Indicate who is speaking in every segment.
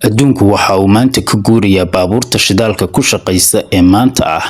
Speaker 1: adduunku waxa uu maanta ka guurayaa baabuurta shidaalka ku shaqeysa ee maanta ah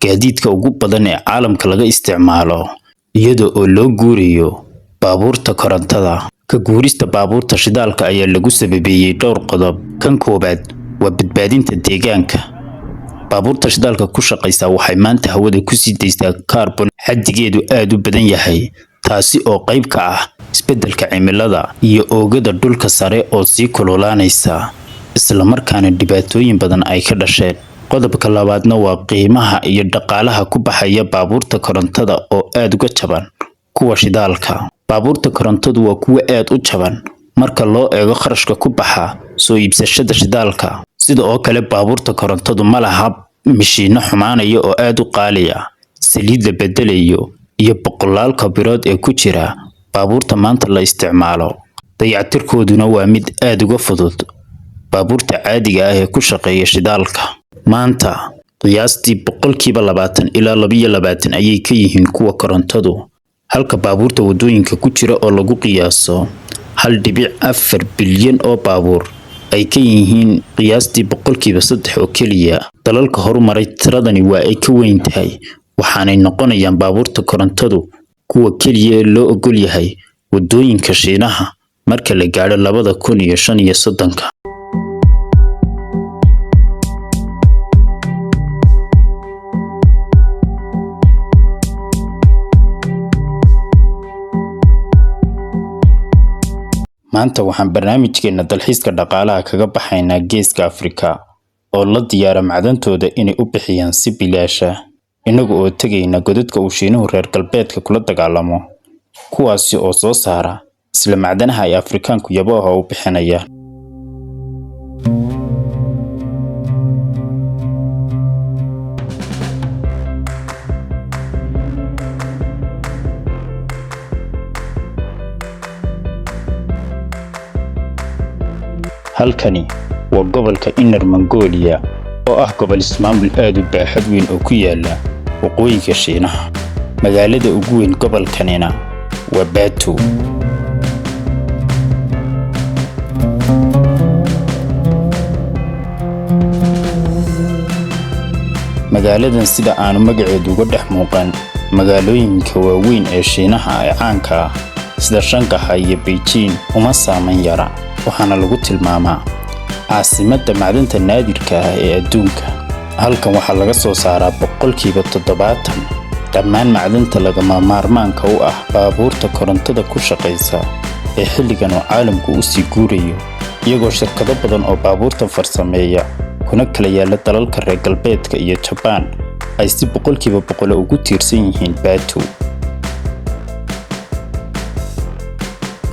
Speaker 1: gaadiidka ugu badan ee caalamka laga isticmaalo iyada oo loo guurayo baabuurta korontada. Ka guurista baabuurta shidaalka ayaa lagu sababeeyay dhowr qodob. Kan koobaad waa badbaadinta deegaanka. baabuurta shidaalka ku shaqeysa waxay maanta hawada ku sii deysaa carbon xaddigeedu aad u badan yahay, taasi oo qayb ka ah isbeddelka cimilada iyo oogada dhulka sare oo sii kululaanaysa, isla markaana dhibaatooyin badan ay ka dhasheen. Qodobka labaadna waa qiimaha iyo dhaqaalaha ku baxaya baabuurta korontada oo aad uga jaban kuwa shidaalka. baabuurta korontadu waa kuwa aad u jaban marka loo eego kharashka ku baxa soo iibsashada shidaalka. sida oo kale baabuurta korontadu ma laha mishiino xumaanaya oo aad u qaali ah, saliid la bedelayo iyo boqolaal kabirood ee ku jira baabuurta maanta la isticmaalo. dayactirkooduna waa mid aad uga fudud baabuurta caadiga ah ee ku shaqeeya shidaalka. maanta qiyaastii 20% ilaa 22% ayay ka yihiin kuwa korontadu, halka baabuurta wadooyinka ku jira oo lagu qiyaaso 1.4 bilyan oo baabuur ay ka yihiin qiyaastii 3% oo keliya. dalalka horumaray tiradani waa ay ka weyn tahay, waxaanay noqonayaan baabuurta korontadu kuwa keliya ee loo ogol yahay wadooyinka Shiinaha marka la gaadho 2035. maanta waxaan barnaamijkeena dalxiiska dhaqaalaha kaga baxaynaa Geeska Afrika oo la diyaara macdantooda inay u bixiyaan si bilaash ah, inaga oo tagayna godadka uu Shiinuhu reer galbeedka kula dagaalamo, kuwaasi oo soo saara isla macdanaha ay Afrikaanku yabooha u bixinayaan. halkani waa gobolka Inner Mongolia oo ah gobol ismaamul aad u baaxad weyn oo ku yaala waqooyiga Shiinaha. magaalada ugu weyn gobolkanina waa Batu. magaaladan sida aanu magaceedu uga dhex muuqan magaalooyinka waaweyn ee Shiinaha ee caanka ah sida Shanghai iyo Beijing uma saaman yara, waxaana lagu tilmaamaa caasimadda macdanta naadirka ah ee adduunka. halkan waxaa laga soo saaraa 70% dhammaan macdanta lagama maarmaanka u ah baabuurta korontada ku shaqeysa ee xilligan oo caalamku u sii guurayo, iyagoo shirkado badan oo baabuurta farsameeya kuna kala yaala dalalka reer galbeedka iyo Japan ay si 100% ugu tiirsan yihiin Batu.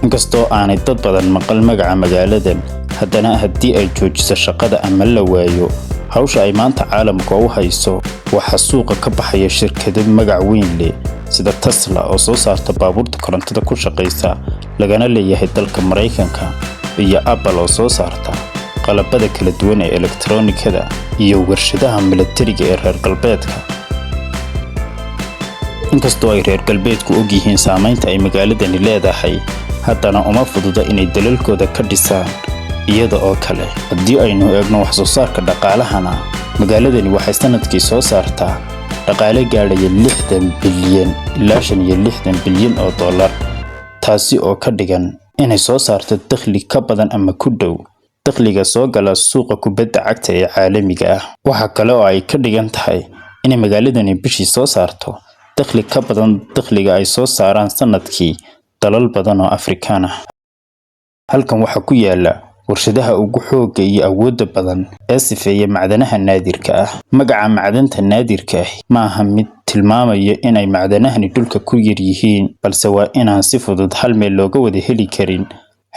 Speaker 1: inkastoo aanay dad badan maqal magaca magaaladan, haddana haddii ay joojiso shaqada ama la waayo hawsha ay maanta caalamka u hayso, waxa suuqa ka baxaya shirkado magac weyn leh sida Tesla oo soo saarta baabuurta korontada ku shaqeysa lagana leeyahay dalka Mareykanka, iyo Apple oo soo saarta qalabada kala duwan ee elektaroonikada iyo warshadaha militariga ee reer galbeedka. inkastoo ay reer galbeedku og yihiin saameynta ay magaaladani leedahay, haddana uma fududa inay dalalkooda ka dhisaan iyada oo kale. haddii aynu eegno wax soo saarka dhaqaalahana, magaaladani waxay sanadkii soo saartaa dhaqaale gaadhaya 60 bilyan ilaa 65 bilyan oo dollar, taasi oo ka dhigan inay soo saarto dakhli ka badan ama ku dhow dakhliga soo gala suuqa kubadda cagta ee caalamiga ah. waxa kale oo ay ka dhigan tahay inay magaaladani bishii soo saarto dakhli ka badan dakhliga ay soo saaraan sanadkii dalal badan oo Afrikaan ah. halkan waxaa ku yaala warshadaha ugu xoogga iyo awoodda badan ee sifeeya macdanaha naadirka ah. magaca macdanta naadirka ah ma aha mid tilmaamaya inay macdanahani dhulka ku yar yihiin, balse waa inaan si fudud hal meel looga wada heli karin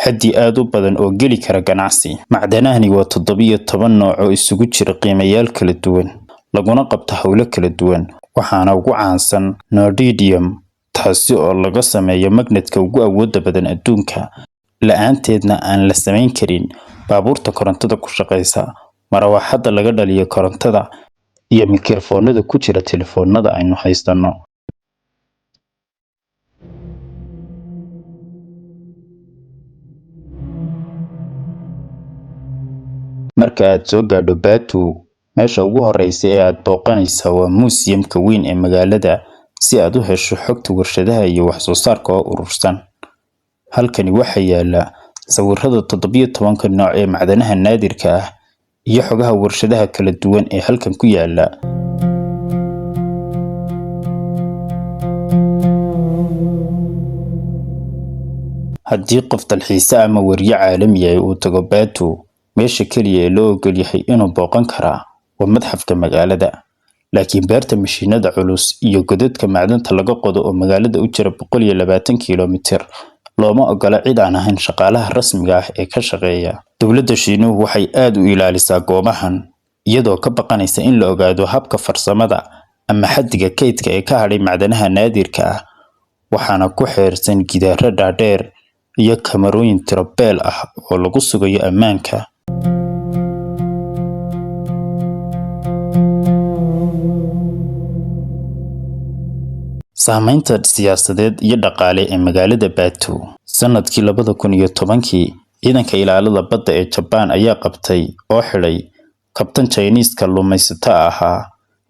Speaker 1: xaddi aad u badan oo geli kara ganacsi. macdanahani waa 17 nooc oo isugu jira qiimayaal kala duwan, laguna qabto hawlo kala duwan, waxaana ugu caansan Noridium, taasi oo laga sameeyo magnetka ugu awoodda badan adduunka, la'aanteedna aan la samayn karin baabuurta korontada ku shaqeysa, marawaxadda laga dhaliyo korontada, iyo mikrofoonada ku jira telefoonada aynu haysano. Marka aad soo gaadho Batu, meesha ugu horeysa ee aad booqanaysaa waa museum-ka weyn ee magaalada si aad u hesho xogta warshadaha iyo wax soo saarka oo urursan. Halkani waxaa yaala sawirrada 17 nooc ee macdanaha naadirka ah iyo xogaha warshadaha kala duwan ee halkan ku yaala. Haddii qof dalxiise ama wariye caalami ah uu tago Batu, meesha kaliya ee loo ogol yahay inuu booqan karaa waa madxafka magaalada. Laakiin beerta mashiinada culus iyo godadka macdanta laga qodo oo magaalada u jira 120 kiiloomitir looma ogola cid aan ahayn shaqaalaha rasmiga ah ee ka shaqeeya. Dowladda Shiinuhu waxay aad u ilaalisaa goobahan, iyadoo ka baqanaysa in la ogaado habka farsamada ama xaddiga kaydka ee ka hadhay macdanaha naadirka ah, waxaana ku xeersan gidaarro dhaadheer iyo kamarooyin tiro-beel ah oo lagu sugayo ammaanka. Saamaynta siyaasadeed iyo dhaqaale ee magaalada Batu. Sanadkii 2010, ciidanka ilaalada badda ee Japan ayaa qabtay oo xidhay kabtan Chinese kalluumaysato ahaa,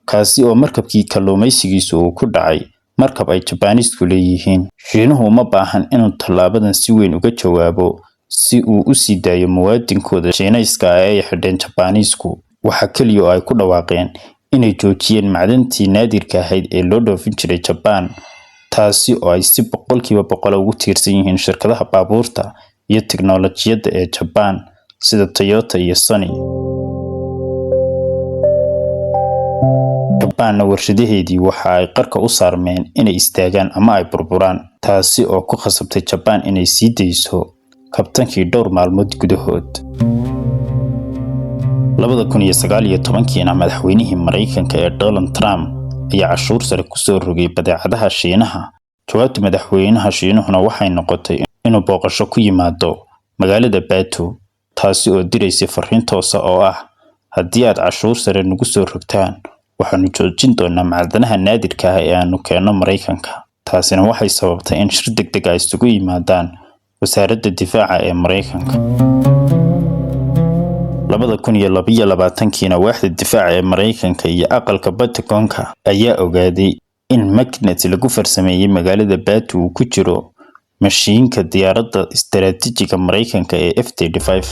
Speaker 1: kaasi oo markabkii kalluumaysigiisu uu ku dhacay markab ay Japaaniisku leeyihiin. Shiinuhu uma baahan inuu tallaabadan si weyn uga jawaabo si uu u sii daayo muwaadinkooda Shiinayska ah ee ay xidheen Japaaniisku. Waxa kaliya oo ay ku dhawaaqeen inay joojiyeen macdantii naadirka ahayd ee loo dhoofin jiray Japan, taasi oo ay si 100% ugu tiirsan yihiin shirkadaha baabuurta iyo tiknoolajiyadda ee Japan sida Toyota iyo Sony. Japan warshadaheedii waxa ay qarka u saarmeen inay istaagaan ama ay burburaan, taasi oo ku khasabtay Japan inay sii dayso kabtankii dhowr maalmood gudahood. 2019 madaxweynihii Mareykanka ee Donald Trump ayaa cashuur sare ku soo rogay badeecadaha Shiinaha. Jawaabta madaxweynaha Shiinuhuna waxay noqotay inuu booqasho ku yimaado magaalada Batu, taasi oo diraysay fariin toos ah oo ah: haddii aad cashuur sare nagu soo rogtaan, waxaanu joojin doonaa macdanaha naadirka ah ee aanu keenno Mareykanka. Taasina waxay sababtay in shir degdeg ah isugu yimaadaan wasaaradda difaaca ee Mareykanka. 2022 waaxda difaaca ee Mareykanka iyo aqalka Pentagon-ka ayaa ogaaday in magnet lagu farsameeyay magaalada Batu uu ku jiro mashiinka diyaaradda istaraatiijiga Mareykanka ee F-35,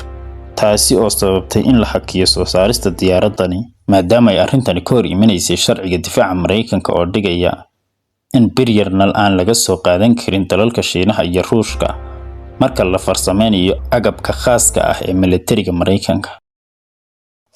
Speaker 1: taasi oo sababtay in la hakiyo soo saarista diyaaradani, maadaama ay arrintani ka hor imanaysay sharciga difaaca Mareykanka oo dhigaya in bir yarna aan laga soo qaadan karin dalalka Shiinaha iyo Ruushka marka la farsameynayo agabka khaaska ah ee militariga Mareykanka.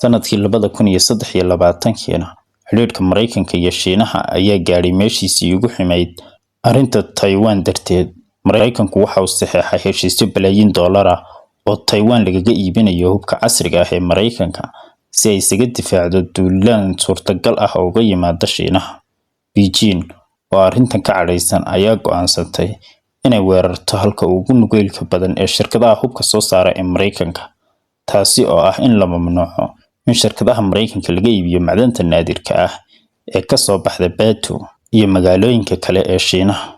Speaker 1: Sanadkii 2023, xiriirka Mareykanka iyo Shiinaha ayaa gaadhay meeshiisii ugu xumayd arrinta Taiwan darteed. Mareykanku waxa uu saxeexay heshiisyo balaayiin dollar ah oo Taiwan lagaga iibinayo hubka casriga ah ee Mareykanka si ay isaga difaacdo duulaan suurtagal ah oo uga yimaada Shiinaha. Beijing oo arrintan ka cadhaysan ayaa go'aansatay inay weerarto halka ugu nugeylka badan ee shirkadaha hubka soo saara ee Mareykanka, taasi oo ah in la mamnuuco in shirkadaha Mareykanka laga iibiyo macdanta naadirka ah ee ka soo baxda Batu iyo magaalooyinka kale ee Shiinaha.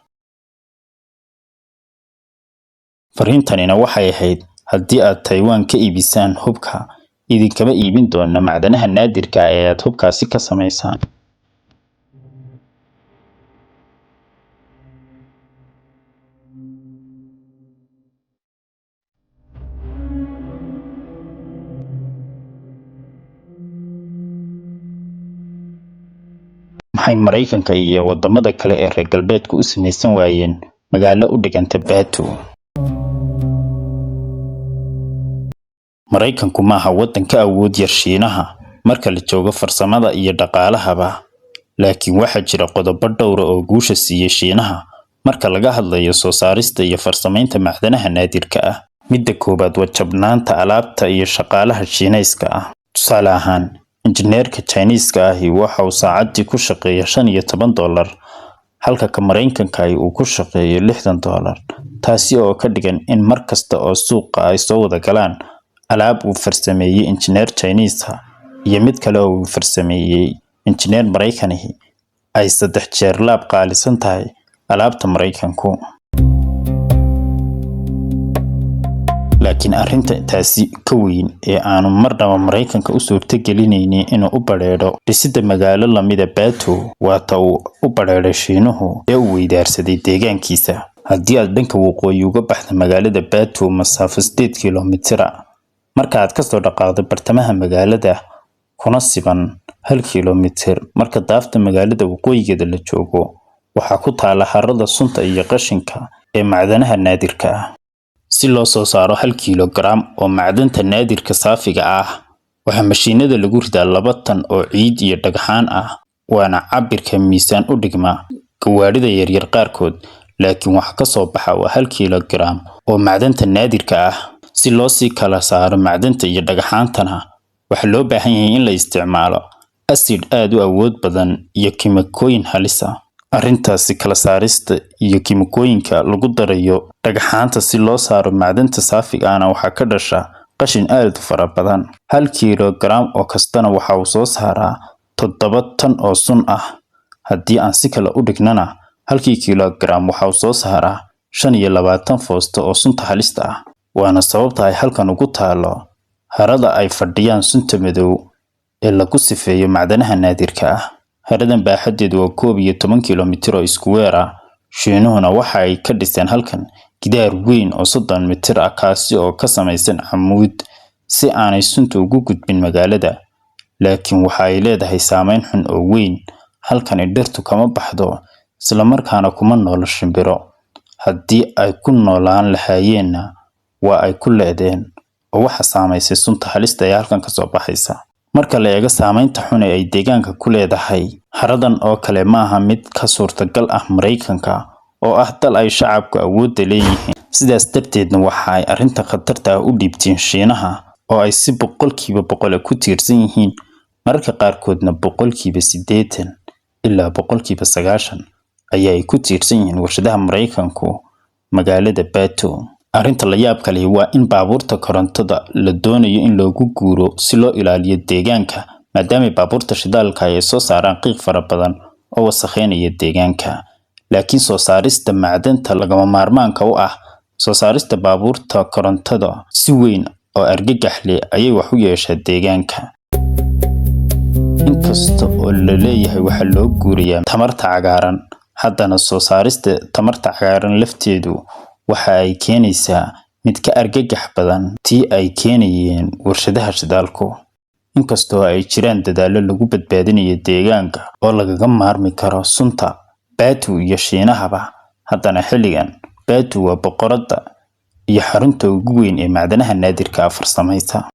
Speaker 1: Fariintanina waxay ahayd: haddii aad Taiwan ka iibisaan hubka, idinkama iibin doona macdanaha naadirka ah ee aad hubkaasi ka samaysaan. Maxay Mareykanka iyo wadamada kale ee reer galbeedku u samaysan waayeen magaalo u dhiganta Batu? Mareykanku maaha waddan ka awood yar Shiinaha marka la joogo farsamada iyo dhaqaalahaba, laakiin waxaa jira qodobo dhowr ah oo guusha siiyay Shiinaha marka laga hadlayo soo saarista iyo farsamaynta macdanaha naadirka ah. Midda koowaad waa jabnaanta alaabta iyo shaqaalaha Shiinayska ah. Tusaale ahaan, injineerka Chinese-ka ahi waxa uu saacadii ku shaqeeyaa $15, halka ka Mareykanka uu ku shaqeeyo $60, taasi oo ka dhigan in mar kasta oo suuqa ay soo wada galaan alaab uu farsameeyay injineer Chinese ah iyo mid kale oo uu farsameeyay injineer Mareykani, ay 3 jeer laab qaalisan tahay alaabta Mareykanku. laakiin arrinta taasi ka weyn ee aanu marnaba Mareykanka u suurtagelinaynin inuu u badheedho dhisidda magaalo lamida Bato waa ta uu u badheedhay Shiinuhu ee uu weydaarsaday deegaankiisa. haddii aad dhanka waqooyi uga baxdo magaalada Bato masaafo 8 kiiloomitir marka aad kasoo dhaqaaqdo bartamaha magaalada kuna siban 1 kiiloomitir marka daafta magaalada waqooyigeeda la joogo waxaa ku taala harada sunta iyo qashinka ee macdanaha naadirka ah. si loo soo saaro 1 kiiloogaraam oo macdanta naadirka saafiga ah waxaa mashiinada lagu ridaa 2 tan oo ciid iyo dhagxaan ah waana cabirka miisaan u dhigma gawaarida yaryar qaarkood laakiin waxa ka soo baxa waa 1 kiiloogaraam oo macdanta naadirka ah. si loo sii kala saaro macdanta iyo dhagxaantana waxa loo baahan yahay in la isticmaalo acid aad u awood badan iyo kiimikooyin halis ah. arrintaasi kala saarista iyo kiimikooyinka lagu darayo dhagxaanta si loo saaro macdanta saafiga ahna waxaa ka dhasha qashin aad u fara badan. 1 kiiloograam oo kastana waxa uu soo saaraa 7 tan oo sun ah. haddii aan si kale u dhignana 1 kiiloograam waxa uu soo saaraa 25 foosto oo sunta halista ah. waana sababta ay halkan ugu taalo harada ay fadhiyaan sunta madow ee lagu sifeeyo macdanaha naadirka ah. haradan baaxadeedu waa 11 kiiloomitir oo isku weer ah. Shiinuhuna waxa ay ka dhiseen halkan gidaar weyn oo 30 mitir ah kaasi oo ka samaysan camuud si aanay sunta ugu gudbin magaalada. laakiin waxa ay leedahay saameyn xun oo weyn. halkan dhirtu kama baxdo isla markaana kuma noolo shimbiro. haddii ay ku noolaan lahaayeenna waa ay ku leedeen oo waxa saameysay sunta halista ee halkan ka soo baxaysa. marka la eego saameynta xun ee ay deegaanka ku leedahay haradan oo kale maaha mid ka suurtagal ah Mareykanka oo ah dal ay shacabku awood leeyihiin. sidaas darteedna waxa ay arrinta khatarta ah u dhiibteen Shiinaha oo ay si 100% ku tiirsan yihiin mararka qaarkoodna 80% ilaa 90% ayay ku tiirsan yihiin warshadaha Mareykanku magaalada Bato. arrinta la yaab kale waa in baabuurta korontada la doonayo in loogu guuro si loo ilaaliyo deegaanka maadaama baabuurta shidaalka ay soo saaraan qiiq fara badan oo wasakheynaya deegaanka. laakiin soo saarista macdanta lagama maarmaanka u ah soo saarista baabuurta korontada si weyn oo argagax leh ayay wax u yeeshaa deegaanka. inkasta oo la leeyahay waxa loo guuriyaa tamarta cagaaran haddana soo saarista tamarta cagaaran lafteedu waxa ay keenaysaa mid ka argagax badan tii ay keenayeen warshadaha shidaalku. inkastoo ay jiraan dadaallo lagu badbaadinayo deegaanka oo lagaga maarmi karo sunta Bato iyo Shiinahaba haddana xilligan Bato waa boqorada iyo xarunta ugu weyn ee macdanaha naadirka ah farsamaysa.